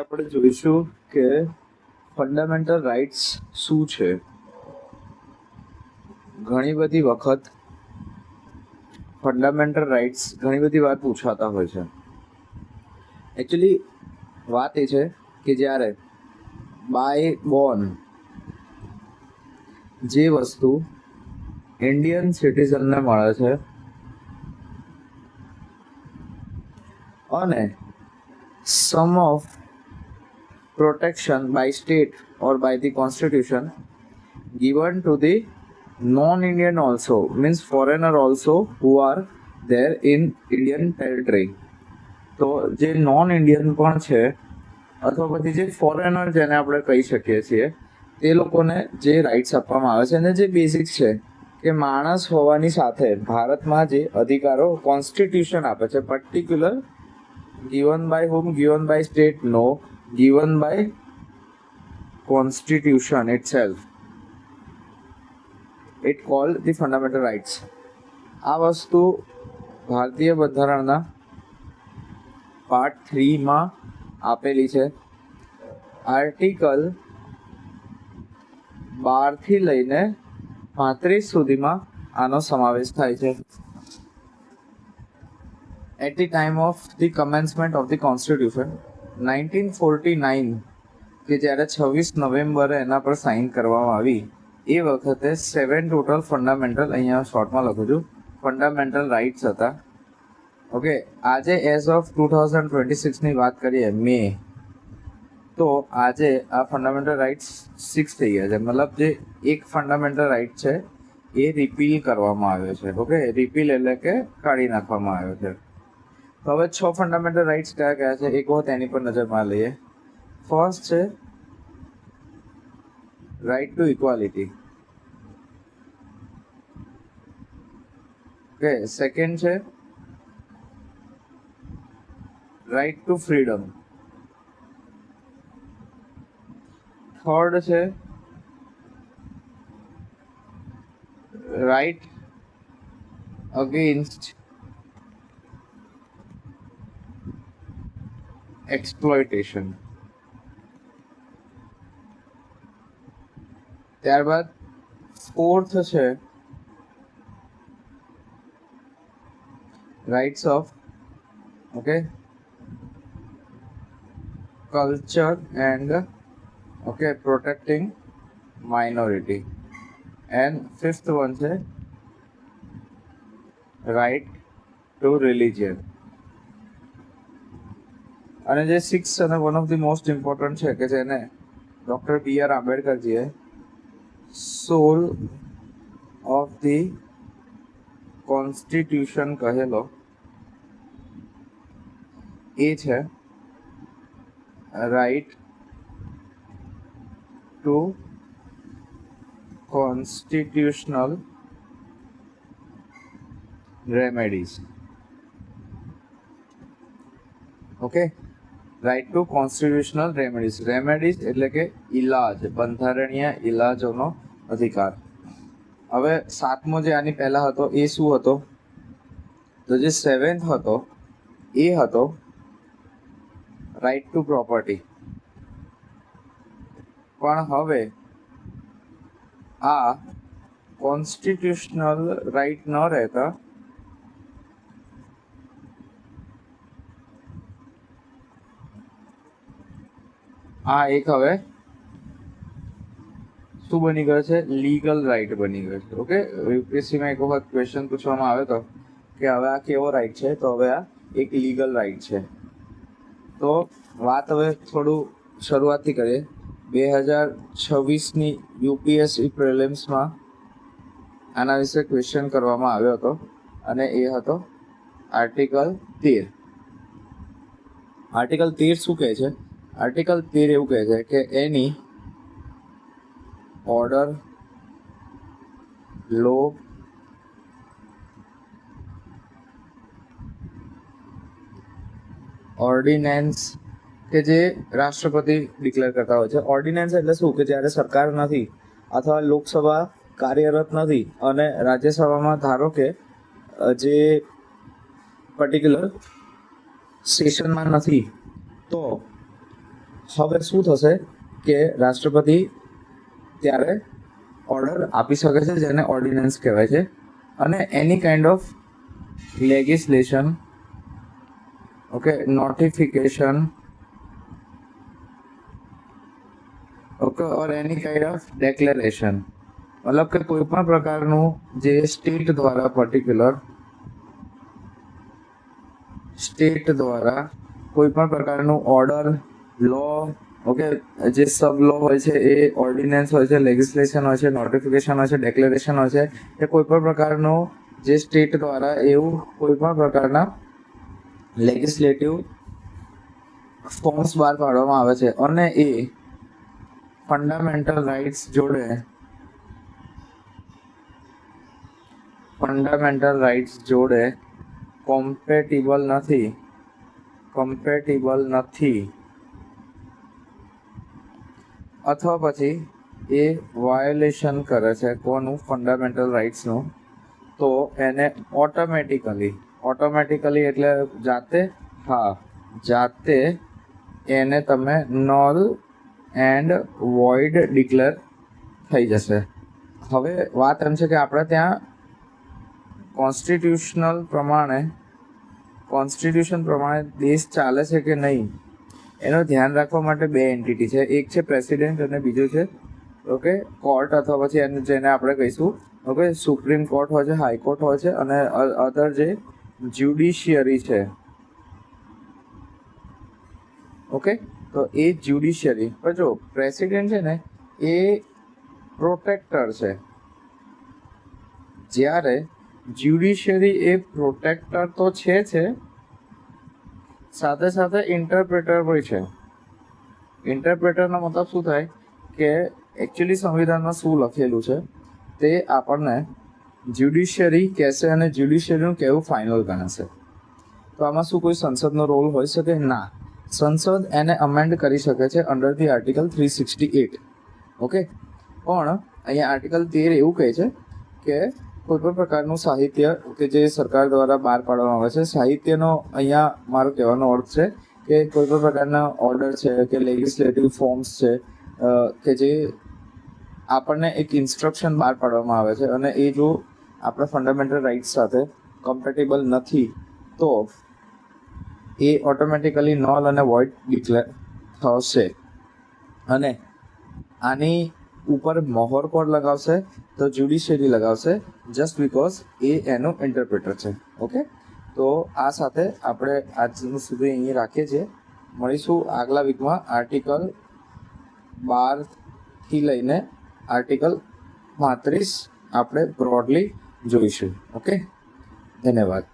આપણે જોઈશું કે ફંડામેન્ટલ રાઇટ્સ શું છે. ઘણી બધી વખત ફંડામેન્ટલ રાઇટ્સ ઘણી બધી વાર પૂછાતા હોય છે. એકચ્યુઅલી વાત એ છે કે જ્યારે બાય બોર્ન જે વસ્તુ ઇન્ડિયન સિટીઝનને મળે છે અને સમ of protection by state or by the constitution given to the non-Indian also, means foreigner also who are there in Indian territory. તો જે નોન ઇન્ડિયન પણ છે અથવા પછી જે ફોરેનર જેને આપણે કહી શકીએ છીએ તે લોકોને જે રાઇટ્સ આપવામાં આવે છે અને જે બેઝિક છે કે માણસ હોવાની સાથે ભારતમાં જે અધિકારો કોન્સ્ટિટ્યુશન આપે છે particular given by whom, given by state, no, given by constitution itself, it called the fundamental rights. આ વસ્તુ ભારતીય બંધારણના પાર્ટ 3 માં આપેલી છે. આર્ટિકલ 12 થી લઈને 35 સુધીમાં આનો સમાવેશ થાય છે. At the time of the commencement of the constitution 1949 કે જ્યારે 26 નવેમ્બરે એના પર સાઇન કરવામાં આવી એ વખતે 7 ટોટલ ફંડામેન્ટલ, અહીંયા શોર્ટમાં લખું છું, ફંડામેન્ટલ રાઇટ્સ હતા. ઓકે, આજે એઝ ઓફ 2026ની વાત કરીએ મે, તો આજે આ ફંડામેન્ટલ રાઇટ્સ 6 થઈ ગયા છે. મતલબ જે એક ફંડામેન્ટલ રાઇટ છે એ રિપીલ કરવામાં આવ્યો છે. ઓકે, રિપીલ એટલે કે કાઢી નાખવામાં આવ્યો છે. તો હવે 6 ફંડામેન્ટલ રાઇટ્સ કયા કયા છે એક વખત એની પર નજર મારી લઈએ. ફર્સ્ટ છે right to equality. Okay, second છે રાઇટ ટુ ફ્રીડમ. થર્ડ છે રાઇટ અગેન્સ્ટ exploitation. ત્યારબાદ ફોર્થ છે rights of culture and protecting minority. And fifth one છે રાઇટ ટુ રિલિજિયન. અને જે 6 અને one of the most important છે કે જેને ડૉક્ટર BR આંબેડકરજીએ સોલ ઓફ ધી કોન્સ્ટિટ્યુશન કહેલો, એ છે right to constitutional remedies. Okay, right to constitutional remedies. Remedies એટલે કે ઇલાજ, બંધારણીય ઇલાજોનો અધિકાર. હવે 7મો જે આની પહેલા હતો એ શું હતો? તો જે 7th હતો એ હતો રાઇટ ટુ પ્રોપર્ટી. પણ હવે આ કોન્સ્ટિટ્યુશનલ રાઇટ ન રહેતા આ એક હવે શું બની ગયો છે? લીગલ રાઇટ બની ગયો છે. ઓકે, યુપીએસસીમાં એક વખત ક્વેશ્ચન પૂછવામાં આવ્યો હતો કે હવે આ કેવો રાઇટ છે, તો હવે આ એક લીગલ રાઇટ છે. તો વાત હવે થોડું શરૂઆતથી કરીએ. 2026ની યુપીએસસી પ્રિલિમ્સમાં આના વિશે ક્વેશ્ચન કરવામાં આવ્યો હતો અને એ હતો આર્ટિકલ 13. આર્ટિકલ 13 શું કહે છે? આર્ટિકલ 13 એવું કહે છે કે એની ઓર્ડર, લો, ઓર્ડિનેન્સ કે જે રાષ્ટ્રપતિ ડિક્લેર કરતા હોય છે. ઓર્ડિનેન્સ એટલે શું કે જ્યારે સરકાર નથી અથવા લોકસભા કાર્યરત નથી અને રાજ્યસભામાં ધારો કે જે પર્ટિક્યુલર સેશનમાં નથી તો હવે શું થશે કે રાષ્ટ્રપતિ ત્યારે ઓર્ડર આપી શકે છે જેને ઓર્ડિનન્સ કહેવાય છે, અને any kind of legislation, okay, notification, okay, or any kind of declaration, મતલબ કે કોઈ પણ પ્રકારનું જે સ્ટેટ દ્વારા કોઈ પણ પ્રકારનું ઓર્ડર, લો, ઓકે, જે સબ લો હોય છે એ ઓર્ડિનન્સ હોય છે, લેજિસ્લેશન હોય છે, નોટિફિકેશન હોય છે, ડેક્લેરેશન હોય છે, એ કોઈ પણ પ્રકારનું જે સ્ટેટ દ્વારા એવું કોઈ પણ પ્રકારના લેજિસ્લેટિવ ફોર્મ્સ બહાર પાડવામાં આવે છે, અને એ ફંડામેન્ટલ રાઇટ્સ જોડે કોમ્પેટિબલ નથી અથવા પછી એ વાયોલેશન કરે છે કોનું, ફંડામેન્ટલ રાઇટ્સનું, તો એને ઓટોમેટિકલી એટલે જાતે એને તમે નલ એન્ડ વોઇડ ડિક્લેર થઈ જશે. હવે વાત એમ છે કે આપણે ત્યાં કોન્સ્ટિટ્યુશન પ્રમાણે દેશ ચાલે છે કે નહીં એનું ધ્યાન રાખવા માટે બે એન્ટિટી છે, એક છે પ્રેસિડેન્ટ અને બીજું છે, ઓકે, કોર્ટ, અથવા પછી જેને આપણે કહીશું, ઓકે, સુપ્રીમ કોર્ટ હોય છે, હાઈકોર્ટ હોય છે, અને અધર જે જ્યુડિશિયરી છે, ઓકે. તો એ જ્યુડિશિયરી પર જો પ્રેસિડેન્ટ છે ને એ પ્રોટેક્ટર છે, જ્યારે જ્યુડિશિયરી એ પ્રોટેક્ટર તો છે સાથે સાથે ઇન્ટરપ્રેટર પણ છે. ઇન્ટરપ્રેટરનો મતલબ શું થાય કે એકચ્યુઅલી સંવિધાનમાં શું લખેલું છે તે આપણને જ્યુડિશિયરી કહેશે અને જ્યુડિશિયરીનું કહેવું ફાઇનલ ગણાશે. તો આમાં શું કોઈ સંસદનો રોલ હોઈ શકે? ના. સંસદ એને અમેન્ડ કરી શકે છે અંડર ધી આર્ટિકલ 368, ઓકે. પણ અહીંયા આર્ટિકલ 13 એવું કહે છે કે કોઈ પણ પ્રકારનું સાહિત્ય કે જે સરકાર દ્વારા બહાર પાડવામાં આવે છે, સાહિત્યનો અહીંયા મારો કહેવાનો અર્થ છે કે કોઈ પણ પ્રકારના ઓર્ડર છે કે લેજિસ્લેટિવ ફોર્મ્સ છે કે જે આપણને એક ઇન્સ્ટ્રક્શન બહાર પાડવામાં આવે છે અને એ જો આપણા ફંડામેન્ટલ રાઇટ્સ સાથે કમ્પેટેબલ નથી તો એ ઓટોમેટિકલી નલ અને વોઇડ ડિક્લેર થશે. અને આની ઉપર મોહર કોણ લગાવશે? તો જ્યુડિશિયરી લગાવશે, જસ્ટ બીકોઝ એ એનું ઇન્ટરપ્રેટર છે, ઓકે. તો આ સાથે આપણે આજ સુધી અહીં રાખીએ છીએ. મળીશું આગલા વીકમાં આર્ટિકલ 12 લઈને આર્ટિકલ 35 આપણે બ્રોડલી જોઈશું, ઓકે. ધન્યવાદ.